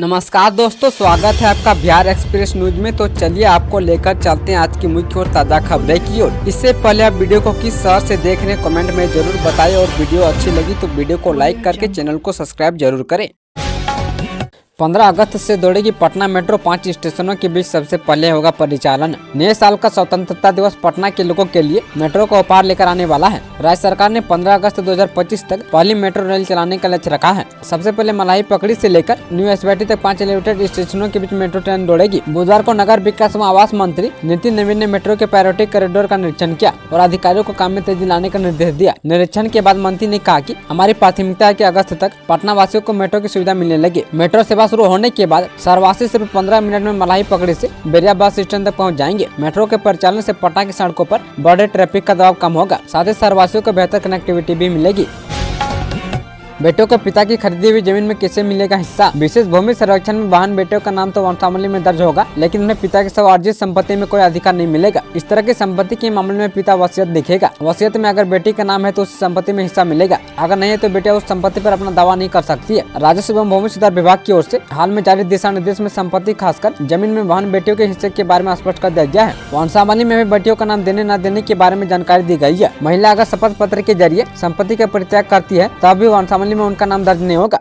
नमस्कार दोस्तों, स्वागत है आपका बिहार एक्सप्रेस न्यूज में। तो चलिए आपको लेकर चलते हैं आज की मुख्य और ताज़ा खबरें की ओर। इससे पहले आप वीडियो को किस शहर से देख रहे हैं कमेंट में जरूर बताएं और वीडियो अच्छी लगी तो वीडियो को लाइक करके चैनल को सब्सक्राइब जरूर करें। 15 अगस्त से दौड़ेगी पटना मेट्रो। 5 स्टेशनों के बीच सबसे पहले होगा परिचालन। नए साल का स्वतंत्रता दिवस पटना के लोगों के लिए मेट्रो को उपहार लेकर आने वाला है। राज्य सरकार ने 15 अगस्त 2025 तक पहली मेट्रो रेल चलाने का लक्ष्य रखा है। सबसे पहले मलाई पकड़ी से लेकर न्यू एसबीटी तक 5 एलिवेटेड स्टेशनों के बीच मेट्रो ट्रेन दौड़ेगी। बुधवार को नगर विकास व आवास मंत्री नितिन नवीन ने मेट्रो के प्रायोरिटी कॉरिडोर का निरीक्षण किया और अधिकारियों को काम में तेजी लाने का निर्देश दिया। निरीक्षण के बाद मंत्री ने कहा कि हमारी प्राथमिकता है कि अगस्त तक पटना वासियों को मेट्रो की सुविधा मिलने लगे। मेट्रो सेवा शुरू होने के बाद शहरवासी सिर्फ 15 मिनट में मलाई पकड़ी से बेरिया बस स्टैंड तक पहुंच जाएंगे। मेट्रो के परिचालन से पटना की सड़कों पर बड़े ट्रैफिक का दबाव कम होगा, साथ ही शहरवासियों को बेहतर कनेक्टिविटी भी मिलेगी। बेटों को पिता की खरीदी हुई जमीन में कैसे मिलेगा हिस्सा। विशेष भूमि सर्वेक्षण में वाहन बेटों का नाम तो वंशावली में दर्ज होगा, लेकिन उन्हें पिता की स्वआर्जित संपत्ति में कोई अधिकार नहीं मिलेगा। इस तरह की संपत्ति के मामले में पिता वसीयत लिखेगा। वसीयत में अगर बेटी का नाम है तो उस संपत्ति में हिस्सा मिलेगा, अगर नहीं है तो बेटिया उस संपत्ति पर अपना दावा नहीं कर सकती है। राजस्व एवं भूमि सुधार विभाग की ओर से हाल में जारी दिशा निर्देश में संपत्ति खासकर जमीन में वाहन बेटियों के हिस्से के बारे में स्पष्ट कर दिया गया है। वंशावली में भी बेटियों का नाम देने न देने के बारे में जानकारी दी गई है। महिला अगर शपथ पत्र के जरिए संपत्ति का परित्याग करती है तब भी वंशावली में उनका नाम दर्ज नहीं होगा।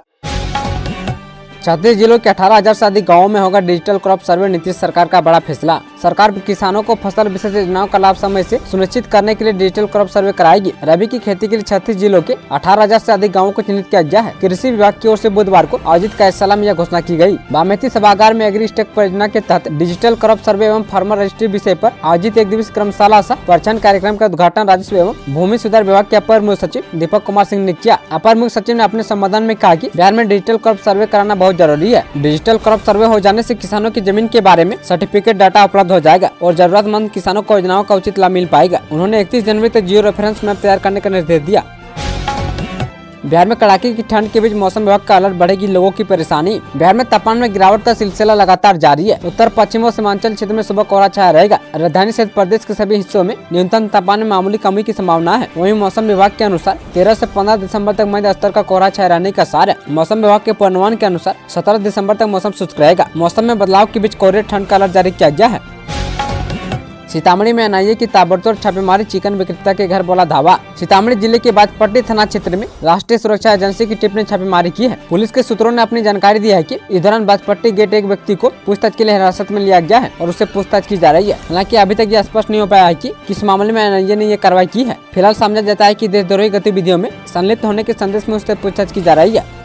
36 जिलों के 18,000 से अधिक गाँवों में होगा डिजिटल क्रॉप सर्वे। नीतीश सरकार का बड़ा फैसला। सरकार किसानों को फसल विशेष योजनाओं का लाभ समय से सुनिश्चित करने के लिए डिजिटल क्रॉप सर्वे कराएगी। रबी की खेती के लिए 36 जिलों के 18,000 से अधिक गाँवों को चिन्हित किया गया है। कृषि विभाग की ओर से बुधवार को आयोजित कार्यशाला में यह घोषणा की गई। बामेती सभागार में एग्री स्टेक परियोजना के तहत डिजिटल क्रॉप सर्वे एवं फार्मर रजिस्ट्री विषय पर आयोजित एक दिवसीय कर्मशाला सह परिचय कार्यक्रम का उद्घाटन राजस्व एवं भूमि सुधार विभाग के अपर मुख्य सचिव दीपक कुमार सिंह ने किया। अपर मुख्य सचिव ने अपने संबोधन में कहा कि बिहार में डिजिटल क्रॉप सर्वे कराना बहुत जरूरी है। डिजिटल क्रॉप सर्वे हो जाने से किसानों की जमीन के बारे में सर्टिफिकेट डाटा उपलब्ध हो जाएगा और जरूरतमंद किसानों को योजनाओं का उचित लाभ मिल पाएगा। उन्होंने 31 जनवरी तक जियो रेफरेंस मैप तैयार करने का निर्देश दिया। बिहार में कड़ाके की ठंड के बीच मौसम विभाग का अलर्ट, बढ़ेगी लोगों की परेशानी। बिहार में तापमान में गिरावट का सिलसिला लगातार जारी है। उत्तर पश्चिम और सीमांचल क्षेत्र में सुबह कोहरा छाया रहेगा। राजधानी सहित प्रदेश के सभी हिस्सों में न्यूनतम तापमान में मामूली कमी की संभावना है। वहीं मौसम विभाग के अनुसार 13 से 15 दिसंबर तक मध्य स्तर का कोहरा छाया रहने का सार है। मौसम विभाग के पूर्वानुमान के अनुसार 17 दिसंबर तक मौसम शुष्क रहेगा। मौसम में बदलाव के बीच कोहरे ठंड का अलर्ट जारी किया गया है। सीतामढ़ी में एनआईए की ताबड़तोड़ छापेमारी, चिकन विक्रेता के घर बोला धावा। सीतामढ़ी जिले के बाजपट्टी थाना क्षेत्र में राष्ट्रीय सुरक्षा एजेंसी की टीम ने छापेमारी की है। पुलिस के सूत्रों ने अपनी जानकारी दी है कि इस दौरान बाजपट्टी गेट एक व्यक्ति को पूछताछ के लिए हिरासत में लिया गया है और उससे पूछताछ की जा रही है। हालांकि अभी तक यह स्पष्ट नहीं हो पाया है कि किस मामले में एनआईए ने यह कार्रवाई की है। फिलहाल समझा जाता है कि देशद्रोही गतिविधियों में संलिप्त होने के संदेश में उससे पूछताछ की जा रही है।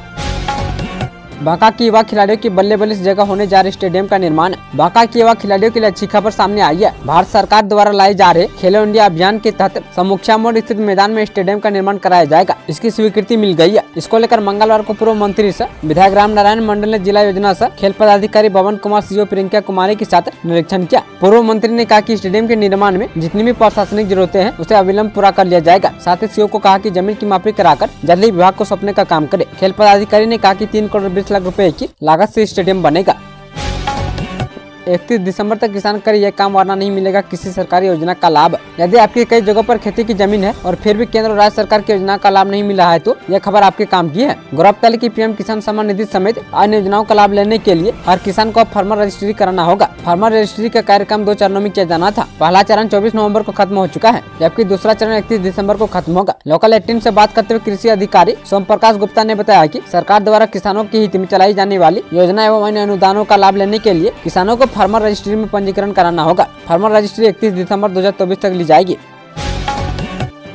बांका की युवा खिलाड़ियों की बल्ले बल्ले जगह होने जा रहे स्टेडियम का निर्माण। बांका की युवा खिलाड़ियों के लिए अच्छी खबर सामने आई है। भारत सरकार द्वारा लाए जा रहे खेलो इंडिया अभियान के तहत समुख्या मोड़ स्थित मैदान में स्टेडियम का निर्माण कराया जाएगा। इसकी स्वीकृति मिल गई है। इसको लेकर मंगलवार को पूर्व मंत्री सह विधायक राम नारायण मंडल ने जिला योजना सह खेल पदाधिकारी भवन कुमार सीओ प्रियंका कुमारी के साथ निरीक्षण किया। पूर्व मंत्री ने कहा कि स्टेडियम के निर्माण में जितनी भी प्रशासनिक जरूरतें हैं उसे अविलंब पूरा कर लिया जाएगा। साथ ही सीओ को कहा कि जमीन की मापी कराकर जल्दी विभाग को सौंपने का काम करे। खेल पदाधिकारी ने कहा कि 3 करोड़ 20 लाख रुपए की लागत से स्टेडियम बनेगा। 31 दिसंबर तक किसान करे यह काम, वरना नहीं मिलेगा किसी सरकारी योजना का लाभ। यदि आपकी कई जगहों पर खेती की जमीन है और फिर भी केंद्र और राज्य सरकार की योजना का लाभ नहीं मिला है तो यह खबर आपके काम की है। गौरतलब की पीएम किसान सम्मान निधि समेत अन्य योजनाओं का लाभ लेने के लिए हर किसान को फार्मर रजिस्ट्री कराना होगा। फार्मर रजिस्ट्री का कार्यक्रम 2 चरणों में किया जाना था। पहला चरण 24 नवंबर को खत्म हो चुका है, जबकि दूसरा चरण 31 दिसंबर को खत्म होगा। लोकल 18 से बात करते हुए कृषि अधिकारी सोम प्रकाश गुप्ता ने बताया कि सरकार द्वारा किसानों के हित में चलाई जाने वाली योजना एवं अन्य अनुदानों का लाभ लेने के लिए किसानों को फार्मर रजिस्ट्री में पंजीकरण कराना होगा। फार्मर रजिस्ट्री 31 दिसंबर 2024 तक ली जाएगी।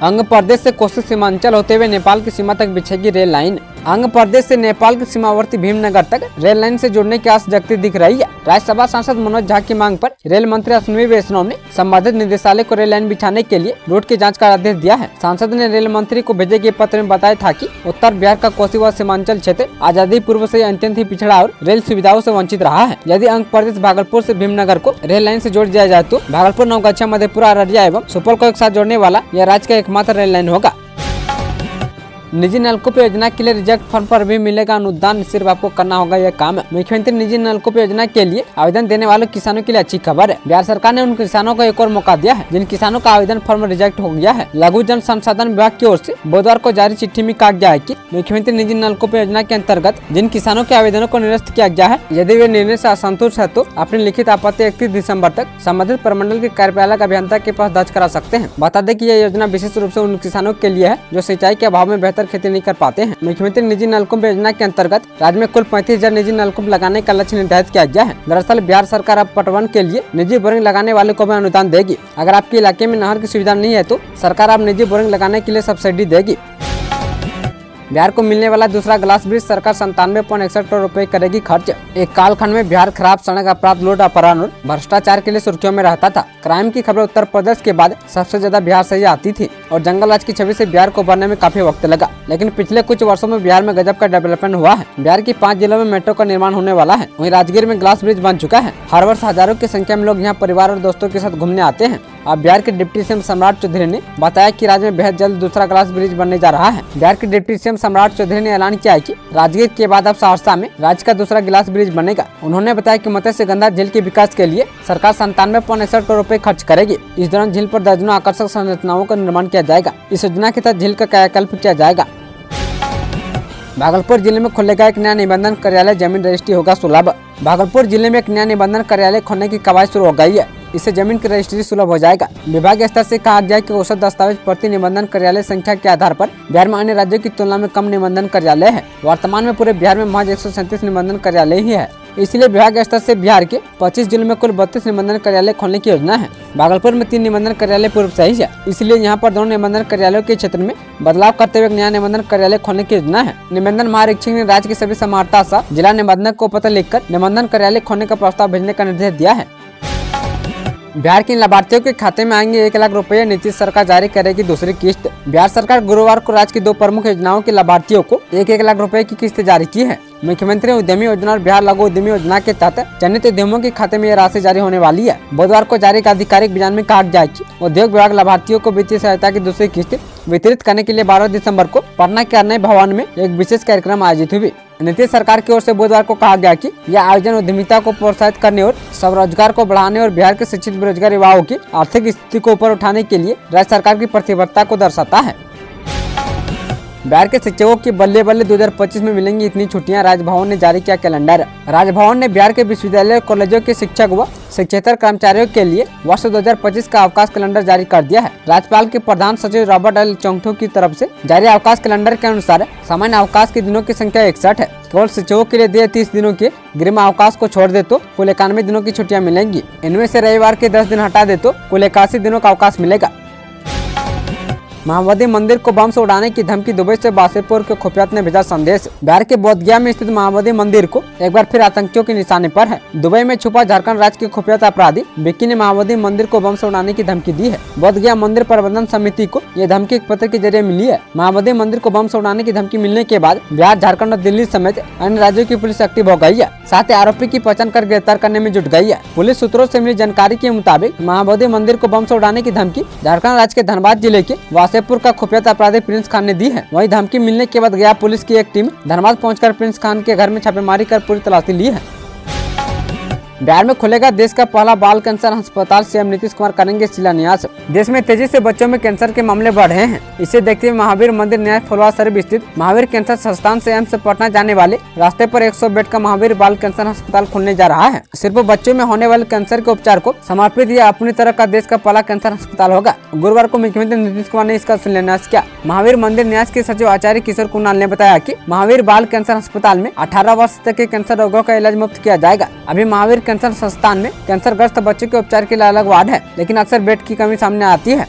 अंग प्रदेश से कोसी सीमांचल होते हुए नेपाल की सीमा तक बिछेगी रेल लाइन। अंग प्रदेश से नेपाल के सीमावर्ती भीमनगर तक रेल लाइन से जुड़ने की आस जगती दिख रही है। राज्यसभा सांसद मनोज झा की मांग पर रेल मंत्री अश्विनी वैष्णव ने संबंधित निदेशालय को रेल लाइन बिछाने के लिए रूट की जांच का आदेश दिया है। सांसद ने रेल मंत्री को भेजे गए पत्र में बताया था कि उत्तर बिहार का कोसी व सीमांचल क्षेत्र आजादी पूर्व से अत्यंत ही पिछड़ा और रेल सुविधाओं से वंचित रहा है। यदि अंग प्रदेश भागलपुर से भीमनगर को रेल लाइन से जोड़ दिया जाए तो भागलपुर, नवगछिया, मधेपुरा, अररिया एवं सुपौल को एक साथ जोड़ने वाला यह राज्य का एकमात्र रेल लाइन होगा। निजी नलकूप योजना के लिए रिजेक्ट फॉर्म पर भी मिलेगा अनुदान, सिर्फ आपको करना होगा यह काम। मुख्यमंत्री निजी नलकूप योजना के लिए आवेदन देने वाले किसानों के लिए अच्छी खबर है। बिहार सरकार ने उन किसानों को एक और मौका दिया है जिन किसानों का आवेदन फॉर्म रिजेक्ट हो गया है। लघु जल संसाधन विभाग की ओर से बुधवार को जारी चिट्ठी में कहा गया है कि मुख्यमंत्री निजी नलकूप योजना के अंतर्गत जिन किसानों के आवेदनों को निरस्त किया गया है, यदि वे निर्णय से असंतुष्ट है तो अपनी लिखित आपत्ति 31 दिसंबर तक संबंधित प्रमंडल के कार्यपालक अभियंता के पास दर्ज करा सकते हैं। बता दें कि यह योजना विशेष रूप से उन किसानों के लिए है जो सिंचाई के अभाव में बेहतर खेती नहीं कर पाते हैं। मुख्यमंत्री निजी नलकूप योजना के अंतर्गत राज्य में कुल 35,000 निजी नलकूप लगाने का लक्ष्य निर्धारित किया गया है। दरअसल बिहार सरकार अब पटवन के लिए निजी बोरिंग लगाने वाले को भी अनुदान देगी। अगर आपके इलाके में नहर की सुविधा नहीं है तो सरकार अब निजी बोरिंग लगाने के लिए सब्सिडी देगी। बिहार को मिलने वाला दूसरा ग्लास ब्रिज सरकार 97.61 करोड़ रुपए करेगी खर्च। एक कालखंड में बिहार खराब सड़क, अपराध, लूट, अपहरण और भ्रष्टाचार के लिए सुर्खियों में रहता था। क्राइम की खबरें उत्तर प्रदेश के बाद सबसे ज्यादा बिहार से ही आती थी और जंगल राज की छवि से बिहार को उभरने में काफी वक्त लगा। लेकिन पिछले कुछ वर्षों में बिहार में गजब का डेवलपमेंट हुआ है। बिहार की 5 जिलों में मेट्रो का निर्माण होने वाला है। वहीं राजगीर में ग्लास ब्रिज बन चुका है। हर वर्ष हजारों की संख्या में लोग यहाँ परिवार और दोस्तों के साथ घूमने आते हैं। अब बिहार के डिप्टी सीएम सम्राट चौधरी ने बताया कि राज्य में बेहद जल्द दूसरा ग्लास ब्रिज बनने जा रहा है। बिहार के डिप्टी सीएम सम्राट चौधरी ने ऐलान किया है कि राजगीर के बाद अब सहरसा में राज्य का दूसरा ग्लास ब्रिज बनेगा। उन्होंने बताया कि मत्स्यगंधा झील के विकास के लिए सरकार 97.61 करोड़ रुपए खर्च करेगी। इस दौरान झील पर दर्जनों आकर्षक संरचनाओं का निर्माण किया जाएगा। इस योजना के तहत झील का कायाकल्प किया जाएगा। भागलपुर जिले में खुलेगा एक नया निबंधन कार्यालय, जमीन रजिस्ट्री होगा सुलभ। भागलपुर जिले में एक नया निबंधन कार्यालय खोलने की कवायद शुरू हो गई है। इससे जमीन की रजिस्ट्री सुलभ हो जाएगा। विभाग स्तर से कहा गया कि औसत दस्तावेज प्रति निबंधन कार्यालय संख्या के आधार पर बिहार में अन्य राज्यों की तुलना में कम निबंधन कार्यालय है। वर्तमान में पूरे बिहार में महज 137 निबंधन कार्यालय ही है। इसलिए विभाग स्तर से बिहार के 25 जिलों में कुल 32 निबंधन कार्यालय खोलने की योजना है। भागलपुर में 3 निबंधन कार्यालय पूर्व से ही है, इसलिए यहाँ पर दोनों निबंधन कार्यालयों के क्षेत्र में बदलाव करते हुए एक नया निबंधन कार्यालय खोलने की योजना है। निबंधन महानिरीक्षक ने राज्य के सभी समाहर्ता सह जिला निबंधक को पत्र लिखकर निबंधन कार्यालय खोलने का प्रस्ताव भेजने का निर्देश दिया है। बिहार के लाभार्थियों के खाते में आएंगे 1 लाख रुपए, नीतीश सरकार जारी करेगी दूसरी किस्त। बिहार सरकार गुरुवार को राज्य की 2 प्रमुख योजनाओं के लाभार्थियों को 1-1 लाख रुपए की किस्त जारी की है। मुख्यमंत्री उद्यमी योजना और बिहार लघु उद्यमी योजना के तहत चयनित उद्यमों के खाते में यह राशि जारी होने वाली है। बुधवार को जारी एक आधिकारिक बयान में कहा गया कि उद्योग विभाग लाभार्थियों को वित्तीय सहायता की दूसरी किस्त वितरित करने के लिए 12 दिसंबर को पटना के अनय भवन में एक विशेष कार्यक्रम आयोजित हुई। नीतीश सरकार की ओर से बुधवार को कहा गया कि यह आयोजन उद्यमिता को प्रोत्साहित करने और स्वरोजगार को बढ़ाने और बिहार के शिक्षित बेरोजगार युवाओं की आर्थिक स्थिति को ऊपर उठाने के लिए राज्य सरकार की प्रतिबद्धता को दर्शाता है। बिहार के शिक्षकों की बल्ले बल्ले 2025 में मिलेंगी इतनी छुट्टियां, राजभवन ने जारी किया कैलेंडर। राजभवन ने बिहार के विश्वविद्यालय कॉलेजों के शिक्षक व शिक्षेतर कर्मचारियों के लिए वर्ष 2025 का अवकाश कैलेंडर जारी कर दिया है। राज्यपाल के प्रधान सचिव रॉबर्ट एल चौंगथो की तरफ से जारी अवकाश कैलेंडर के अनुसार सामान्य अवकाश के दिनों की संख्या 61 है। केवल शिक्षकों के लिए दिए 30 दिनों के ग्रीष्म अवकाश को छोड़ दे तो कुल 91 दिनों की छुट्टियां मिलेंगी। इनमें से रविवार के 10 दिन हटा दे तो कुल 81 दिनों का अवकाश मिलेगा। मायावती मंदिर को बम से उड़ाने की धमकी, दुबई से बासेपुर के खुफियात ने भेजा संदेश। बिहार के बोधगया में स्थित मायावती मंदिर को एक बार फिर आतंकियों के निशाने पर है। दुबई में छुपा झारखंड राज्य के खुफियात अपराधी विक्की ने मायावती मंदिर को बम से उड़ाने की धमकी दी है। बोधगया मंदिर प्रबंधन समिति को यह धमकी एक पत्र के जरिए मिली है। मायावती मंदिर को बम से उड़ाने की धमकी मिलने के बाद बिहार, झारखंड और दिल्ली समेत अन्य राज्यों की पुलिस एक्टिव हो गई है, साथ ही आरोपी की पहचान कर गिरफ्तार करने में जुट गई है। पुलिस सूत्रों से मिली जानकारी के मुताबिक मायावती मंदिर को बम से उड़ाने की धमकी झारखंड राज्य के धनबाद जिले के वासेपुर का खुफिया अपराधी प्रिंस खान ने दी है। वहीं धमकी मिलने के बाद गया पुलिस की एक टीम धनबाद पहुंचकर प्रिंस खान के घर में छापेमारी कर पूरी तलाशी ली है। बिहार में खुलेगा देश का पहला बाल कैंसर अस्पताल, सीएम नीतीश कुमार करेंगे शिलान्यास। देश में तेजी से बच्चों में कैंसर के मामले बढ़ रहे हैं। इसे देखते हुए महावीर मंदिर न्याय फुलवा शरीफ स्थित महावीर कैंसर संस्थान से एम्स पटना जाने वाले रास्ते पर 100 बेड का महावीर बाल कैंसर अस्पताल खुलने जा रहा है। सिर्फ बच्चों में होने वाले कैंसर के उपचार को समर्पित यह अपनी तरह का देश का पहला कैंसर अस्पताल होगा। गुरुवार को मुख्यमंत्री नीतीश कुमार ने इसका शिलान्यास किया। महावीर मंदिर न्यास के सचिव आचार्य किशोर कुणाल ने बताया कि महावीर बाल कैंसर अस्पताल में 18 वर्ष तक के कैंसर रोगों का इलाज मुफ्त किया जाएगा। अभी महावीर कैंसर संस्थान में कैंसरग्रस्त बच्चों के उपचार के लिए अलग वार्ड है, लेकिन अक्सर बेड की कमी सामने आती है।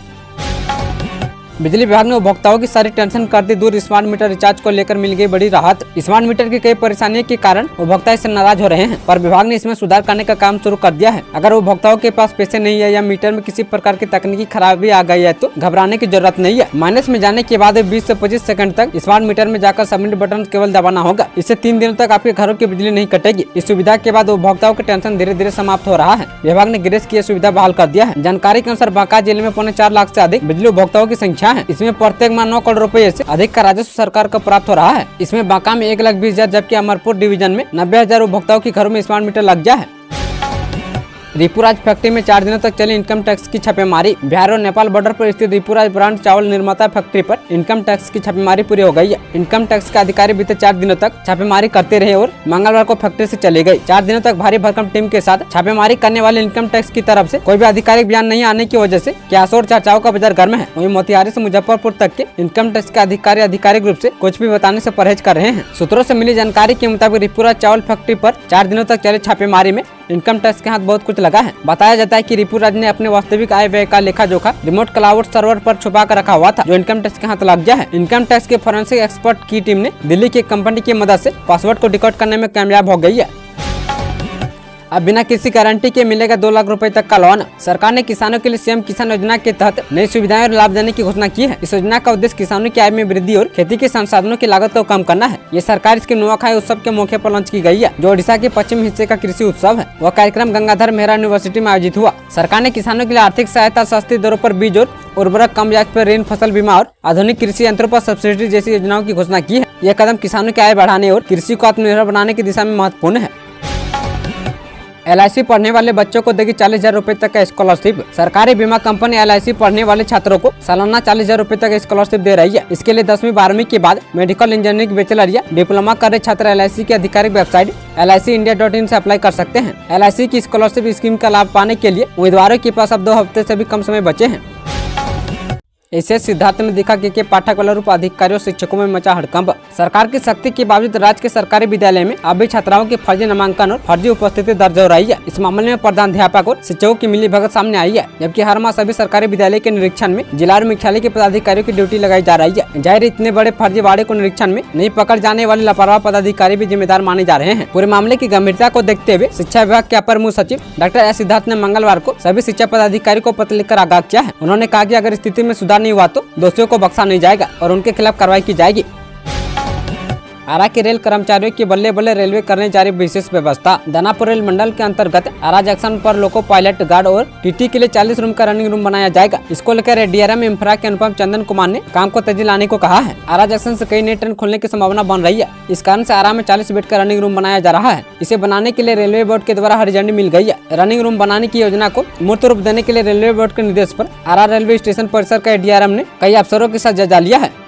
बिजली विभाग ने उपभोक्ताओं की सारी टेंशन कर दी दूर। स्मार्ट मीटर रिचार्ज को लेकर मिल गई बड़ी राहत। स्मार्ट मीटर की कई परेशानियों के कारण उपभोक्ता इससे नाराज हो रहे हैं, पर विभाग ने इसमें सुधार करने का काम शुरू कर दिया है। अगर उपभोक्ताओं के पास पैसे नहीं है या मीटर में किसी प्रकार की तकनीकी खराबी आ गई है तो घबराने की जरूरत नहीं है। माइनस में जाने के बाद 20 से 25 सेकंड तक स्मार्ट मीटर में जाकर सबमिट बटन केवल दबाना होगा। इससे 3 दिनों तक आपके घरों की बिजली नहीं कटेगी। इस सुविधा के बाद उपभोक्ताओं का टेंशन धीरे धीरे समाप्त हो रहा है। विभाग ने ग्रेस की यह सुविधा बहाल कर दिया है। जानकारी के अनुसार बांका जिले में 4.25 लाख से अधिक बिजली उपभोक्ताओं की संख्या योजना है। इसमें प्रत्येक माह 9 करोड़ रुपए से अधिक का राजस्व सरकार को प्राप्त हो रहा है। इसमें बांका में 1,20,000 जबकि अमरपुर डिवीजन में 90,000 उपभोक्ताओं के घरों में स्मार्ट मीटर लग गया है। रिपुराज फैक्ट्री में 4 दिनों तक चली इनकम टैक्स की छापेमारी। बिहार और नेपाल बॉर्डर पर स्थित रिपुराज ब्रांड चावल निर्माता फैक्ट्री पर इनकम टैक्स की छापेमारी पूरी हो गई है। इनकम टैक्स के अधिकारी बीते 4 दिनों तक छापेमारी करते रहे और मंगलवार को फैक्ट्री से चले गए। 4 दिनों तक भारी भरकम टीम के साथ छापेमारी करने वाले इनकम टैक्स की तरफ से कोई भी आधिकारिक बयान नहीं आने की वजह से क्यास और चर्चाओं का बाजार गर्म है। वहीं मोतिहारी से मुजफ्फरपुर तक के इनकम टैक्स के अधिकारी आधिकारिक रूप से कुछ भी बताने से परहेज कर रहे हैं। सूत्रों से मिली जानकारी के मुताबिक रिपुराज चावल फैक्ट्री पर 4 दिनों तक चले छापेमारी में इनकम टैक्स के हाथ बहुत कुछ लगा है। बताया जाता है कि रिपुराज ने अपने वास्तविक आय व्यय का लेखा जोखा रिमोट क्लाउड सर्वर पर छुपा कर रखा हुआ था, जो इनकम टैक्स के हाथ लग गया है। इनकम टैक्स के फोरेंसिक एक्सपर्ट की टीम ने दिल्ली की कंपनी की मदद से पासवर्ड को डिकोड करने में कामयाब हो गई है। अब बिना किसी गारंटी के मिलेगा 2 लाख रुपए तक का लोन। सरकार ने किसानों के लिए सीएम किसान योजना के तहत नई सुविधाएं और लाभ देने की घोषणा की है। इस योजना का उद्देश्य किसानों की आय में वृद्धि और खेती के संसाधनों की लागत को कम करना है। ये सरकार स्कीम नुआखाई उत्सव के मौके पर लॉन्च की गई है, जो ओडिशा के पश्चिम हिस्से का कृषि उत्सव है। वह कार्यक्रम गंगाधर मेहरा यूनिवर्सिटी में आयोजित हुआ। सरकार ने किसानों के लिए आर्थिक सहायता, सस्ती दरों पर बीज और उर्वरक, कम ब्याज पर ऋण, फसल बीमा और आधुनिक कृषि यंत्रों पर सब्सिडी जैसी योजनाओं की घोषणा की है। यह कदम किसानों की आय बढ़ाने और कृषि को आत्मनिर्भर बनाने की दिशा में महत्वपूर्ण है। LIC पढ़ने वाले बच्चों को देगी 40,000 रुपए तक का स्कॉलरशिप। सरकारी बीमा कंपनी LIC पढ़ने वाले छात्रों को सालाना 40,000 रुपए तक स्कॉलरशिप दे रही है। इसके लिए 10वीं 12वीं के बाद मेडिकल, इंजीनियरिंग, बैचलर या डिप्लोमा कर रहे छात्र LIC की आधिकारिक वेबसाइट LICindia.in से अप्लाई कर सकते हैं। LIC की स्कॉलरशिप स्कीम का लाभ पाने के लिए उम्मीदवारों के पास अब 2 हफ्ते से भी कम समय बचे हैं। इसे सिद्धार्थ में दिखा के पाठक वाला रूप अधिकारियों शिक्षकों में मचा हड़कंप। सरकार की सख्ती के बावजूद राज्य के सरकारी विद्यालय में अब भी छात्राओं की फर्जी नामांकन और फर्जी उपस्थिति दर्ज हो रही है। इस मामले में प्रधानाध्यापक और शिक्षकों की मिलीभगत सामने आई है, जबकि हर माह सभी सरकारी विद्यालय के निरीक्षण में जिला और मुख्यालय के पदाधिकारियों की ड्यूटी लगाई जा रही है। जाहिर इतने बड़े फर्जीवाड़े को निरीक्षण में नहीं पकड़ जाने वाले लापरवाह पदाधिकारी भी जिम्मेदार माने जा रहे हैं। पूरे मामले की गंभीरता को देखते हुए शिक्षा विभाग के अपर मुख्य सचिव डॉक्टर एस सिद्धार्थ ने मंगलवार को सभी शिक्षा पदाधिकारी को पत्र लिखकर आगाह किया है। उन्होंने कहा कि अगर स्थिति में सुधार नहीं हुआ तो दोषियों को बख्शा नहीं जाएगा और उनके खिलाफ कार्रवाई की जाएगी। आरा के रेल कर्मचारियों की बल्ले बल्ले रेलवे करने जारी विशेष व्यवस्था। दानापुर रेल मंडल के अंतर्गत आरा जंक्शन पर लोको पायलट, गार्ड और टीटी के लिए 40 रूम का रनिंग रूम बनाया जाएगा। इसको लेकर DRM इंफ्रा के अनुपम चंदन कुमार ने काम को तेजी लाने को कहा है। आरा जंक्शन से कई नई ट्रेन खुलने की संभावना बन रही है। इस कारण से आरा में 40 बेड का रनिंग रूम बनाया जा रहा है। इसे बनाने के लिए रेलवे बोर्ड के द्वारा हरी झंडी मिल गई है। रनिंग रूम बनाने की योजना को मूर्त रूप देने के लिए रेलवे बोर्ड के निर्देश पर आरा रेलवे स्टेशन परिसर का DRM ने कई अफसरों के साथ जायजा लिया है।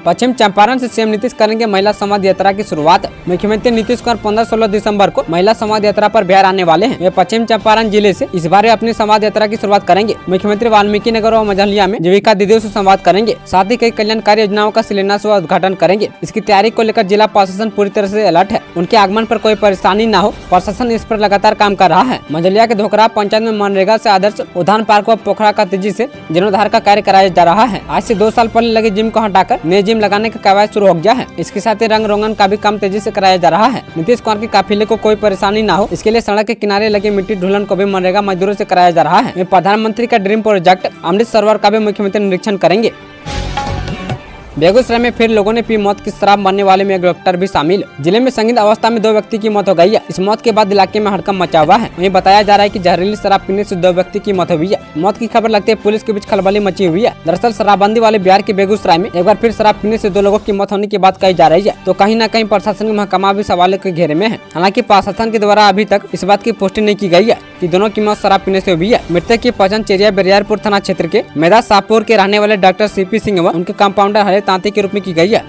पश्चिम चंपारण से सीएम नीतीश करेंगे महिला संवाद यात्रा की शुरुआत। मुख्यमंत्री नीतीश कुमार 15-16 दिसंबर को महिला संवाद यात्रा पर बिहार आने वाले हैं। वे पश्चिम चंपारण जिले से इस बार अपनी संवाद यात्रा की शुरुआत करेंगे। मुख्यमंत्री वाल्मीकि नगर और मझलिया में जीविका दीदियों से संवाद करेंगे। साथ ही कई कल्याणकारी योजनाओं का शिलान्यास व उद्घाटन करेंगे। इसकी तैयारी को लेकर जिला प्रशासन पूरी तरह से अलर्ट है। उनके आगमन पर कोई परेशानी न हो, प्रशासन इस पर लगातार काम कर रहा है। मझलिया के धोकरा पंचायत में मनरेगा से आदर्श उद्यान पार्क व पोखरा का तेजी से जीर्णोद्धार का कार्य कराया जा रहा है। आज से 2 साल पहले लगे जिम को हटाकर नए जिम लगाने का कार्य शुरू हो गया है। इसके साथ ही रंग रोगन का भी काम तेजी से कराया जा रहा है। नीतीश कुमार के काफिले को कोई परेशानी न हो, इसके लिए सड़क के किनारे लगे मिट्टी ढुलन को भी मनरेगा मजदूरों से कराया जा रहा है। प्रधानमंत्री का ड्रीम प्रोजेक्ट अमृत सरोवर का भी मुख्यमंत्री निरीक्षण करेंगे। बेगूसराय में फिर लोगों ने पी मौत की शराब, मरने वाले में एक डॉक्टर भी शामिल। जिले में संदिग्ध अवस्था में 2 व्यक्ति की मौत हो गई है। इस मौत के बाद इलाके में हड़कंप मचा हुआ है। वहीं बताया जा रहा है कि जहरीली शराब पीने से 2 व्यक्ति की मौत हुई है। मौत की खबर लगते ही पुलिस के बीच खलबली मची हुई है। दरअसल शराबबंदी वाले बिहार के बेगूसराय में एक बार फिर शराब पीने से 2 लोगों की मौत होने की बात कही जा रही है, तो कहीं न कहीं प्रशासनिक महकमा भी सवालों के घेरे में है। हालांकि प्रशासन के द्वारा अभी तक इस बात की पुष्टि नहीं की गई है कि दोनों की मौत शराब पीने से हुई है। मृतक की पहचान चेरिया बरियारपुर थाना क्षेत्र के मैदा शाहपुर के रहने वाले डॉक्टर CP सिंह व उनके कंपाउंडर हरे तांती के रूप में की गई है।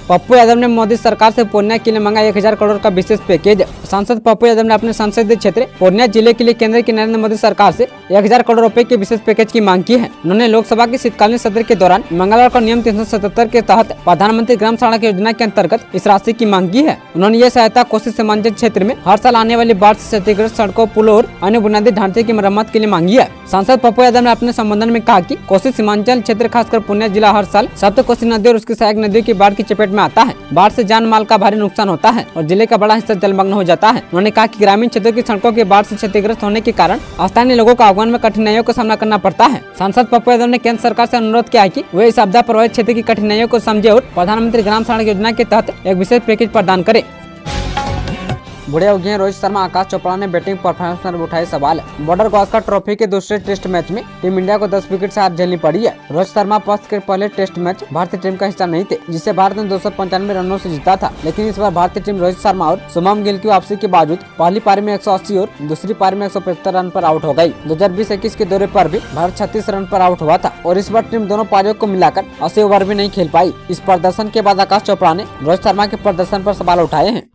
पप्पू यादव ने मोदी सरकार से पूर्णिया के लिए मांगा 1,000 करोड़ का विशेष पैकेज। सांसद पप्पू यादव ने अपने संसदीय क्षेत्र पूर्णिया जिले के लिए केंद्र की नरेंद्र मोदी सरकार से 1,000 करोड़ रुपए के विशेष पैकेज की मांग की है। उन्होंने लोकसभा के शीतकालीन सत्र के दौरान मंगलवार को नियम 377 के तहत प्रधानमंत्री ग्राम सड़क योजना के अंतर्गत इस राशि की मांग की है। उन्होंने यह सहायता कोसी सीमांचल क्षेत्र में हर साल आने वाली बाढ़ से क्षतिग्रस्त सड़कों, पुलों और अन्य बुनियादी ढांचे की मरम्मत के लिए मांगी है। सांसद पप्पू यादव ने अपने संबोधन में कहा कि कोसी सीमांचल क्षेत्र खासकर पूर्णिया जिला हर साल सप्त कोसी नदी और उसकी सहायक नदियों की बाढ़ की चपेट में आता है। बाढ़ से जान माल का भारी नुकसान होता है और जिले का बड़ा हिस्सा जलमग्न हो जाता है। उन्होंने कहा कि ग्रामीण क्षेत्रों की सड़कों के बाढ़ से क्षतिग्रस्त होने के कारण स्थानीय लोगों को आगमन में कठिनाइयों का सामना करना पड़ता है। सांसद पप्पू यादव ने केंद्र सरकार से अनुरोध किया है कि वे इस आपदा प्रभावित क्षेत्र की कठिनाइयों को समझे और प्रधानमंत्री ग्राम सड़क योजना के तहत एक विशेष पैकेज प्रदान करे। बूढ़े हो गए हैं रोहित शर्मा। आकाश चोपड़ा ने बैटिंग परफॉर्मेंस पर उठाए सवाल। बॉर्डर गावस्कर ट्रॉफी के दूसरे टेस्ट मैच में टीम इंडिया को 10 विकेट से हार झेलनी पड़ी है। रोहित शर्मा पस्त के पहले टेस्ट मैच भारतीय टीम का हिस्सा नहीं थे, जिसे भारत ने 295 रनों से जीता था। लेकिन इस बार भारतीय टीम रोहित शर्मा और शुभमन गिल की वापसी के बावजूद पहली पारी में 180 और दूसरी पारी में 175 रन पर आउट हो गई। 2020-21 के दौरे पर भी भारत 36 रन पर आउट हुआ था और इस बार टीम दोनों पारियों को मिलाकर 80 ओवर भी नहीं खेल पाई। इस प्रदर्शन के बाद आकाश चोपड़ा ने रोहित शर्मा के प्रदर्शन पर सवाल उठाए हैं।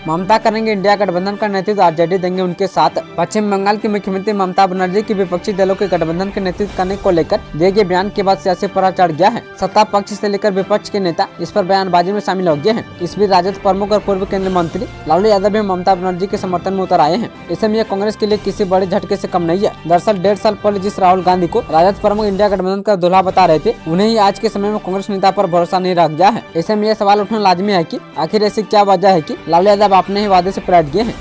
ममता करेंगे इंडिया गठबंधन का नेतृत्व, आरजेडी देंगे उनके साथ। पश्चिम बंगाल की मुख्यमंत्री ममता बनर्जी की विपक्षी दलों के गठबंधन के नेतृत्व करने को लेकर दिए गए बयान के बाद सियासी पारा चढ़ गया है। सत्ता पक्ष से लेकर विपक्ष के नेता इस पर बयानबाजी में शामिल हो गए हैं। इस बीच राजद प्रमुख और पूर्व केंद्रीय मंत्री लालू यादव भी ममता बनर्जी के समर्थन में उतर आए हैं। ऐसे में कांग्रेस के लिए किसी बड़े झटके से कम नहीं है। दरअसल 1.5 साल पहले जिस राहुल गांधी को राजद प्रमुख इंडिया गठबंधन का दूल्हा बता रहे थे, उन्हें ही आज के समय में कांग्रेस नेता पर भरोसा नहीं रख गया है। ऐसे में यह सवाल उठना लाजमी है कि आखिर ऐसी क्या वजह है कि लालू यादव अपने ही वादे से पलट गए हैं।